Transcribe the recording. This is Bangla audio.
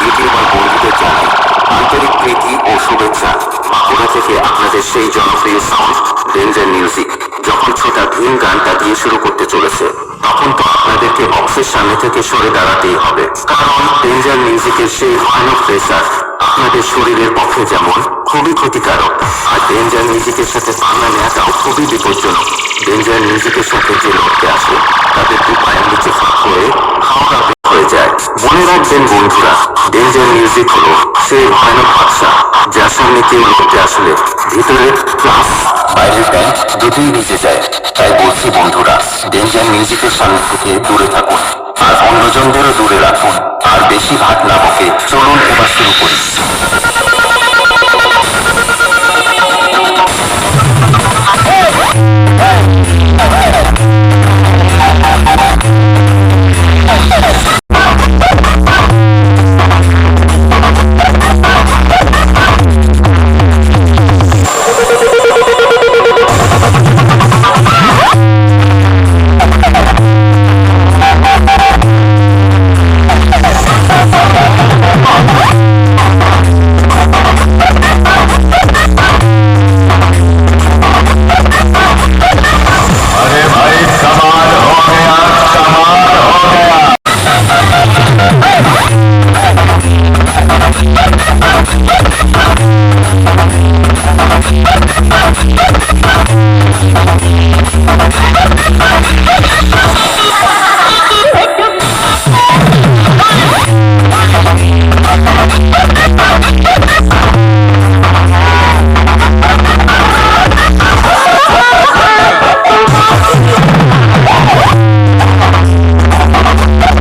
ভিডিওর বন্ধুদের জানাই আন্তরিক প্রীতি ও শুভেচ্ছা। বাঁকুড়া থেকে আপনাদের সেই জনপ্রিয় সাউন্ড ডেঞ্জার মিউজিক যখন ছোটা ধুম গানটা দিয়ে শুরু করতে চলেছে, তখন তো আপনাদেরকে বক্সের সামনে থেকে সরে দাঁড়াতেই হবে, কারণ ডেঞ্জার মিউজিকের সেই ভয়ানক প্রেসার আপনাদের শরীরের পক্ষে যেমন খুবই ক্ষতিকারক, আর ডেঞ্জার মিউজিকের সাথে পাল্লা নেওয়াটাও খুবই বিপজ্জনক। ডেঞ্জার মিউজিকের সাথে যে লড়তে আসে তাদের দু পায়ের নিচে ফাঁক করে হাওড়া হয়ে যায়। মনে রাখবেন বন্ধুরা, ডেঞ্জার মিউজিক হলো সেই ভয়ানক ভাষা যার সামনে কেউ লড়তে আসলে ভিতরে প্লাস বাইরের ব্যাংক দুটোই ভিজে যায়। তাই বলছি বন্ধুরা, ডেঞ্জার মিউজিকের সামনে থেকে দূরে থাকুন আর অন্যজনদেরও দূরে রাখুন। আর বেশি ভাট না বকে চলুন এবার শুরু করি।